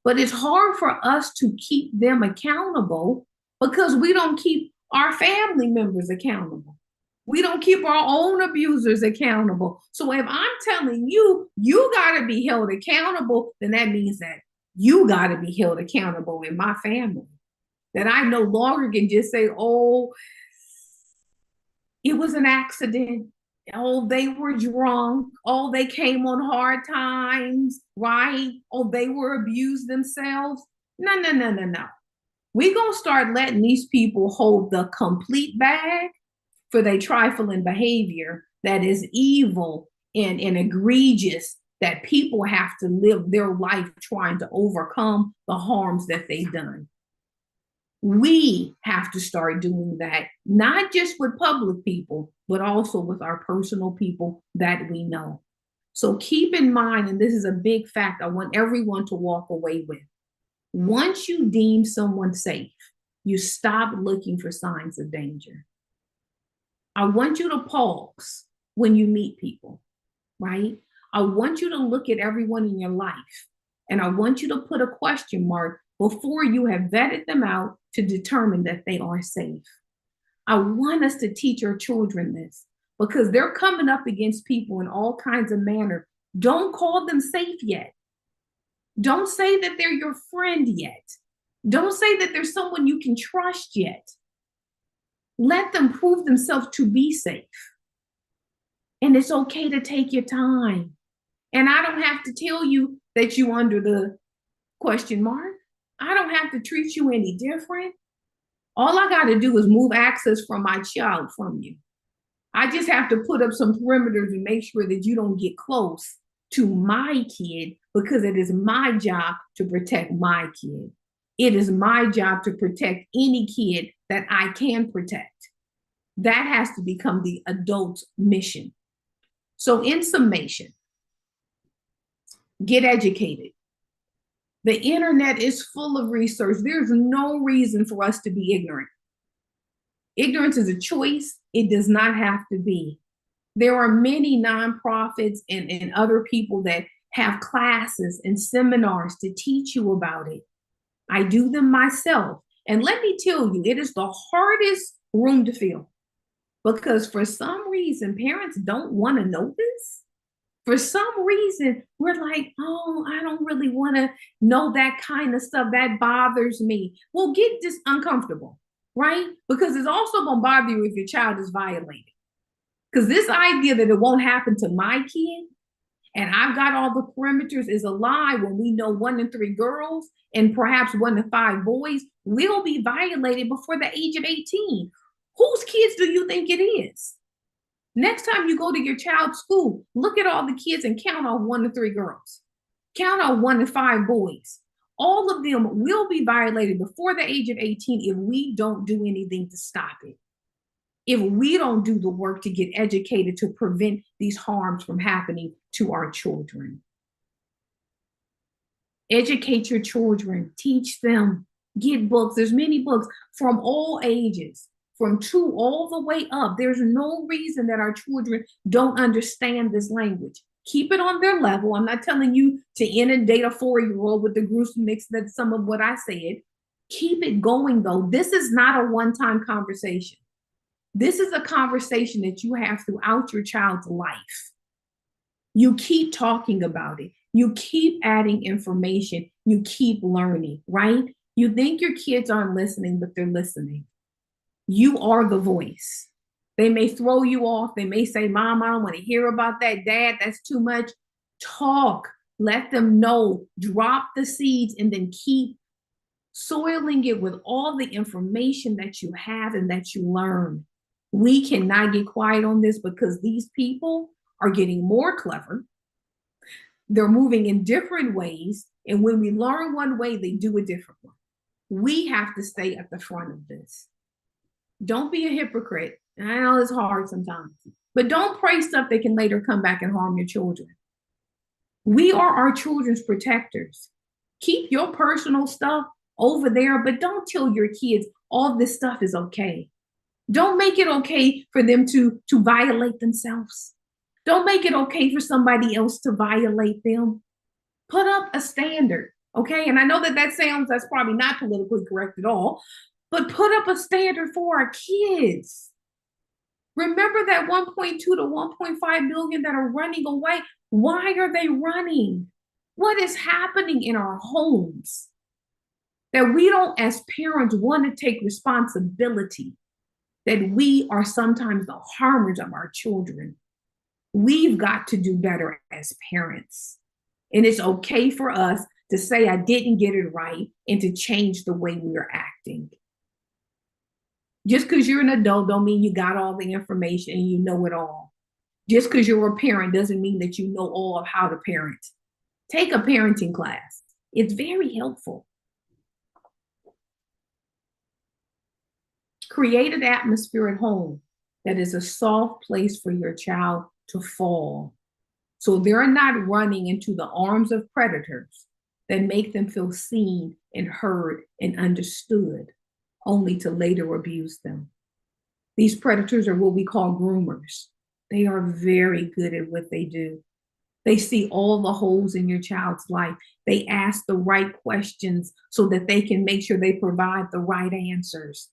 Speaker 1: But it's hard for us to keep them accountable because we don't keep our family members accountable. We don't keep our own abusers accountable. So if I'm telling you, you got to be held accountable, then that means that you got to be held accountable in my family. That I no longer can just say, oh, it was an accident. Oh, they were drunk. Oh, they came on hard times, right? Oh, they were abused themselves. No, no, no, no, no. We're going to start letting these people hold the complete bag for their trifling behavior that is evil and egregious, that people have to live their life trying to overcome the harms that they've done. We have to start doing that, not just with public people, but also with our personal people that we know. So keep in mind, and this is a big fact I want everyone to walk away with. Once you deem someone safe, you stop looking for signs of danger. I want you to pause when you meet people, right? I want you to look at everyone in your life, and I want you to put a question mark before you have vetted them out to determine that they are safe. I want us to teach our children this because they're coming up against people in all kinds of manner. Don't call them safe yet. Don't say that they're your friend yet. Don't say that there's someone you can trust yet. Let them prove themselves to be safe. And it's okay to take your time. And I don't have to tell you that you under the question mark. I don't have to treat you any different. All I got to do is move access from my child from you. I just have to put up some perimeters and make sure that you don't get close to my kid, because it is my job to protect my kid. It is my job to protect any kid that I can protect. That has to become the adult's mission. So in summation, get educated. The internet is full of research. There's no reason for us to be ignorant. Ignorance is a choice. It does not have to be. There are many nonprofits and other people that have classes and seminars to teach you about it. I do them myself. And let me tell you, it is the hardest room to fill, because for some reason, parents don't want to know this. For some reason, we're like, oh, I don't really want to know that kind of stuff. That bothers me. Well, get just uncomfortable, right? Because it's also going to bother you if your child is violated. Because this idea that it won't happen to my kid and I've got all the perimeters is a lie, when we know 1 in 3 girls and perhaps 1 in 5 boys will be violated before the age of 18. Whose kids do you think it is? Next time you go to your child's school, look at all the kids and count on 1 to 3 girls. Count on 1 to 5 boys. All of them will be violated before the age of 18 if we don't do anything to stop it. If we don't do the work to get educated to prevent these harms from happening to our children. Educate your children, teach them, get books. There's many books from all ages, from 2 all the way up. There's no reason that our children don't understand this language. Keep it on their level. I'm not telling you to inundate a 4-year-old with the gruesomeness that some of what I said. Keep it going, though. This is not a one-time conversation. This is a conversation that you have throughout your child's life. You keep talking about it. You keep adding information. You keep learning, right? You think your kids aren't listening, but they're listening. You are the voice. They may throw you off. They may say, Mom, I don't want to hear about that. Dad, that's too much. Talk. Let them know. Drop the seeds and then keep soiling it with all the information that you have and that you learn. We cannot get quiet on this, because these people are getting more clever. They're moving in different ways. And when we learn one way, they do a different one. We have to stay at the front of this. Don't be a hypocrite. And I know it's hard sometimes, but don't pray stuff that can later come back and harm your children. We are our children's protectors. Keep your personal stuff over there, but don't tell your kids all this stuff is okay. Don't make it okay for them to violate themselves. Don't make it okay for somebody else to violate them. Put up a standard, okay? And I know that's probably not politically correct at all, but put up a standard for our kids. Remember that 1.2 to 1.5 million that are running away. Why are they running? What is happening in our homes that we don't, as parents, want to take responsibility, that we are sometimes the harmers of our children? We've got to do better as parents. And it's okay for us to say, I didn't get it right, and to change the way we are acting. Just because you're an adult don't mean you got all the information and you know it all. Just because you're a parent doesn't mean that you know all of how to parent. Take a parenting class. It's very helpful. Create an atmosphere at home that is a soft place for your child to fall, so they're not running into the arms of predators that make them feel seen and heard and understood, only to later abuse them. These predators are what we call groomers. They are very good at what they do. They see all the holes in your child's life. They ask the right questions so that they can make sure they provide the right answers.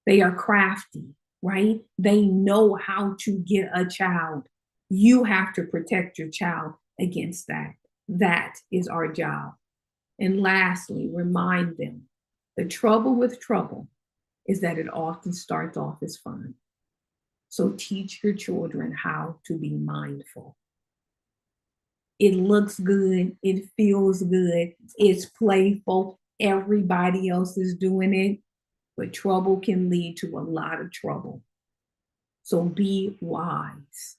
Speaker 1: They are crafty, right? They know how to get a child. You have to protect your child against that. That is our job. And lastly, remind them the trouble with trouble is that it often starts off as fun. So teach your children how to be mindful. It looks good. It feels good. It's playful. Everybody else is doing it, but trouble can lead to a lot of trouble. So be wise.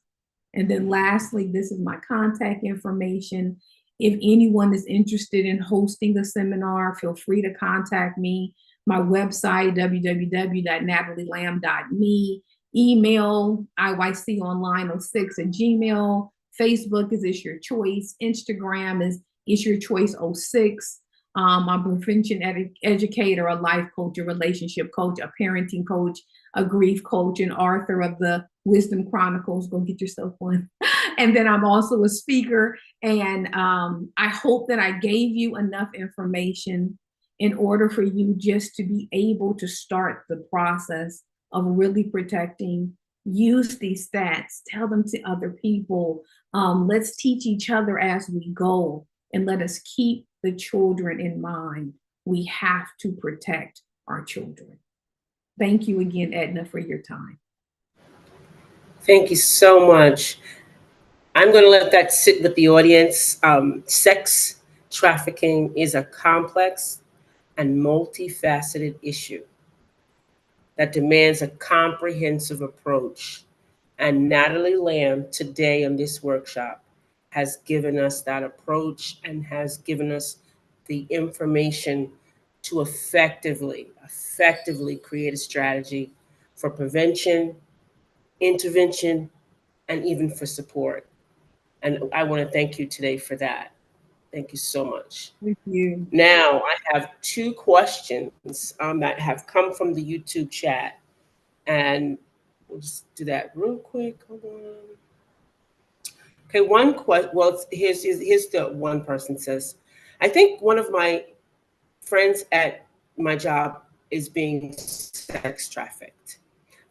Speaker 1: And then lastly, this is my contact information. If anyone is interested in hosting a seminar, feel free to contact me. My website, www.natalielamb.me. Email, iyconline06@gmail. Facebook is It's Your Choice. Instagram is It's Your Choice 06. I'm a prevention educator, a life coach, a relationship coach, a parenting coach, a grief coach, and author of the Wisdom Chronicles. Go get yourself one. And then I'm also a speaker. And I hope that I gave you enough information in order for you just to be able to start the process of really protecting. Use these stats, tell them to other people. Let's teach each other as we go, and let us keep the children in mind. We have to protect our children. Thank you again, Edna, for your time.
Speaker 2: Thank you so much. I'm going to let that sit with the audience. Sex trafficking is a complex and multifaceted issue that demands a comprehensive approach. And Natalie Lamb, today in this workshop, has given us that approach and has given us the information to effectively create a strategy for prevention, intervention, and even for support. And I want to thank you today for that. Thank you so much.
Speaker 1: Thank you.
Speaker 2: Now, I have two questions that have come from the YouTube chat. And we'll just do that real quick. Hold on. Okay, one question. Well, here's the one person says, I think one of my friends at my job is being sex trafficked.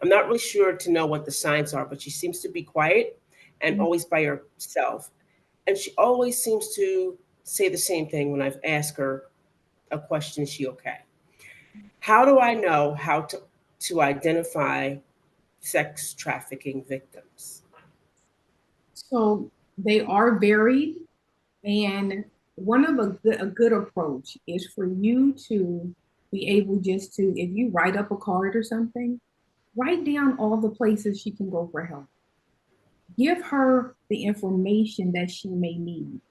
Speaker 2: I'm not really sure to know what the signs are, but she seems to be quiet and always by herself. And she always seems to say the same thing when I've asked her a question, is she okay? How do I know how to identify sex trafficking victims?
Speaker 1: So they are varied. And one of a good approach is for you to be able just to, if you write up a card or something, write down all the places she can go for help. Give her the information that she may need.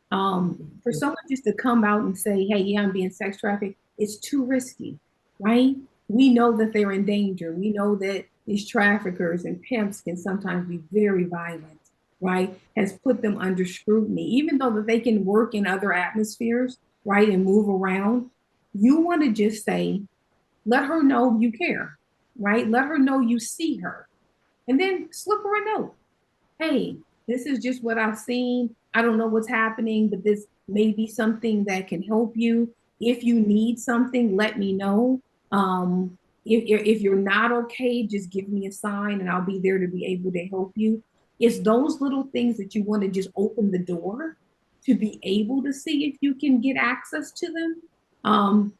Speaker 1: For someone just to come out and say, hey, yeah, I'm being sex trafficked, it's too risky, right? We know that they're in danger. We know that these traffickers and pimps can sometimes be very violent, right? Has put them under scrutiny, even though that they can work in other atmospheres, right, and move around. You want to just say, let her know you care, right? Let her know you see her. And then slip her a note. Hey, this is just what I've seen. I don't know what's happening, but this may be something that can help you. If you need something, let me know. if you're not okay, just give me a sign and I'll be there to be able to help you. It's those little things that you want to just open the door to be able to see if you can get access to them. And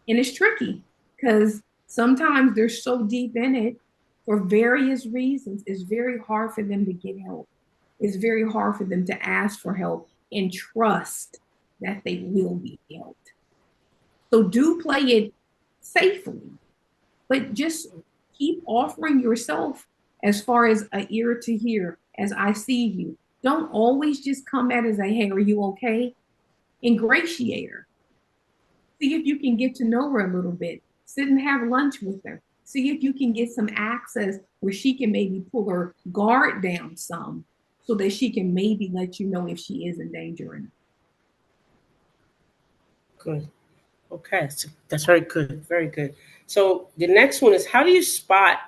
Speaker 1: it's tricky because sometimes they're so deep in it for various reasons. It's very hard for them to get help. It's very hard for them to ask for help and trust that they will be helped. So do play it safely, but just keep offering yourself as far as an ear to hear as I see you. Don't always just come at as a, hey, are you okay? Ingratiate her. See if you can get to know her a little bit. Sit and have lunch with her. See if you can get some access where she can maybe pull her guard down some so that she can maybe let you know if she is in danger.
Speaker 2: Good. Okay, so that's very good. Very good. So the next one is, how do you spot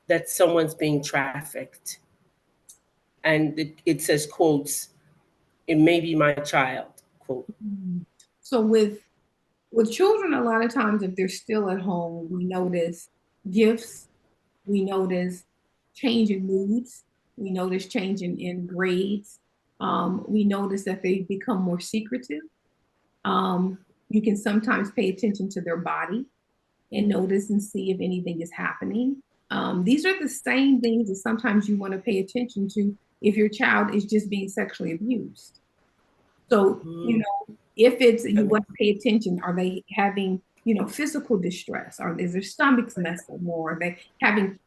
Speaker 2: that someone's being trafficked? And it says, quotes, it may be my child, quote.
Speaker 1: So with children, a lot of times if they're still at home, we notice gifts, we notice change in moods, we notice change in grades, we notice that they become more secretive. You can sometimes pay attention to their body and notice and see if anything is happening. These are the same things that sometimes you want to pay attention to if your child is just being sexually abused. So, if it's, you want to pay attention, are they having, physical distress? Or is their stomachs messed up more? Are they having,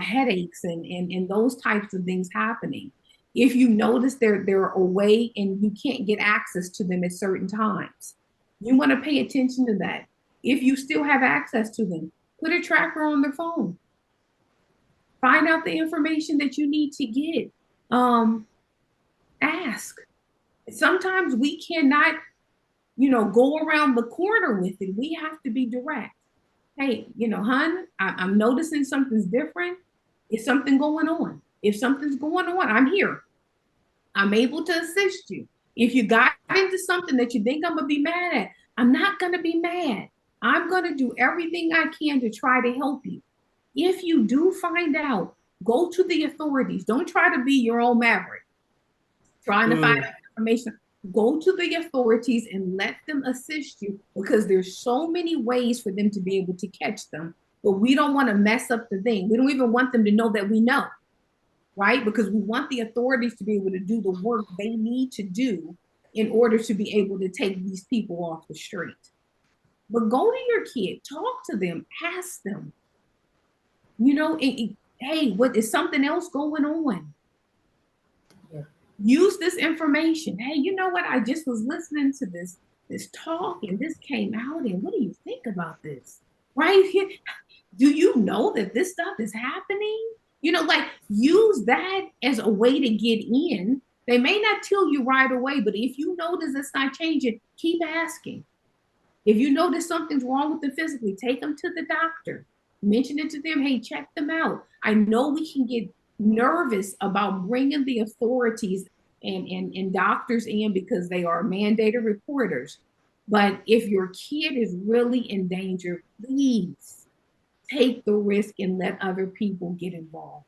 Speaker 1: headaches and those types of things happening? If you notice they're away and you can't get access to them at certain times, you want to pay attention to that. If you still have access to them, put a tracker on their phone. Find out the information that you need to get. Ask. Sometimes we cannot go around the corner with it. We have to be direct. Hey, hon, I'm noticing something's different. Is something going on? If something's going on, I'm here. I'm able to assist you. If you got into something that you think I'm going to be mad at, I'm not going to be mad. I'm going to do everything I can to try to help you. If you do find out, go to the authorities. Don't try to be your own maverick, trying to find out information. Go to the authorities and let them assist you, because there's so many ways for them to be able to catch them. But we don't want to mess up the thing. We don't even want them to know that we know, right? Because we want the authorities to be able to do the work they need to do in order to be able to take these people off the street. But go to your kid, talk to them, ask them, hey, what is something else going on? Use this information. Hey, you know what? I just was listening to this talk and this came out, and what do you think about this? Right here. Do you know that this stuff is happening? Like, use that as a way to get in. They may not tell you right away, but if you notice it's not changing, keep asking. If you notice something's wrong with them physically, take them to the doctor. Mention it to them. Hey, check them out. I know we can get nervous about bringing the authorities and doctors in because they are mandated reporters. But if your kid is really in danger, please take the risk and let other people get involved.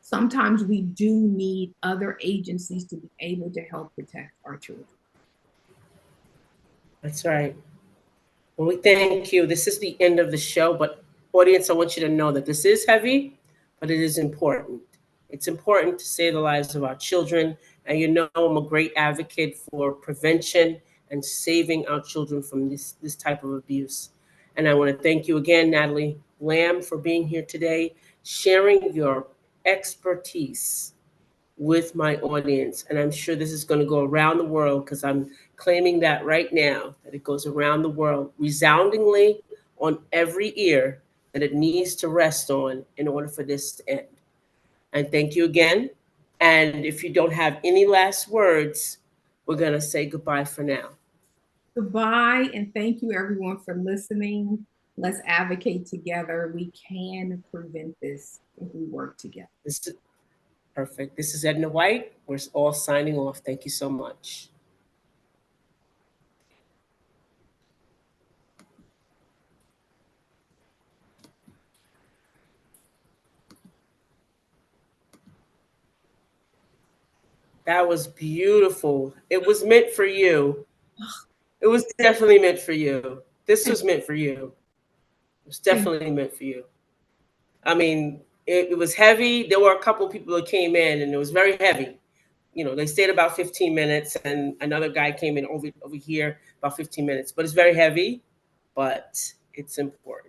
Speaker 1: Sometimes we do need other agencies to be able to help protect our children.
Speaker 2: That's right. Well, we thank you. This is the end of the show, but audience, I want you to know that this is heavy, but it is important. It's important to save the lives of our children. And I'm a great advocate for prevention and saving our children from this type of abuse. And I want to thank you again, Natalie Lamb, for being here today, sharing your expertise with my audience. And I'm sure this is going to go around the world, because I'm claiming that right now, that it goes around the world resoundingly on every ear that it needs to rest on in order for this to end. And thank you again. And if you don't have any last words, we're going to say goodbye for now.
Speaker 1: Goodbye, and thank you everyone for listening. Let's advocate together. We can prevent this if we work together.
Speaker 2: This is perfect. This is Edna White. We're all signing off. Thank you so much. That was beautiful. It was meant for you. It was definitely meant for you. This
Speaker 1: Thank,
Speaker 2: was meant for you. It was
Speaker 1: thank
Speaker 2: definitely meant for you. I mean, it was heavy. There were a couple people that came in, and it was very heavy. You know, they stayed about 15 minutes, and another guy came in over here about 15 minutes. But it's very heavy, but it's important.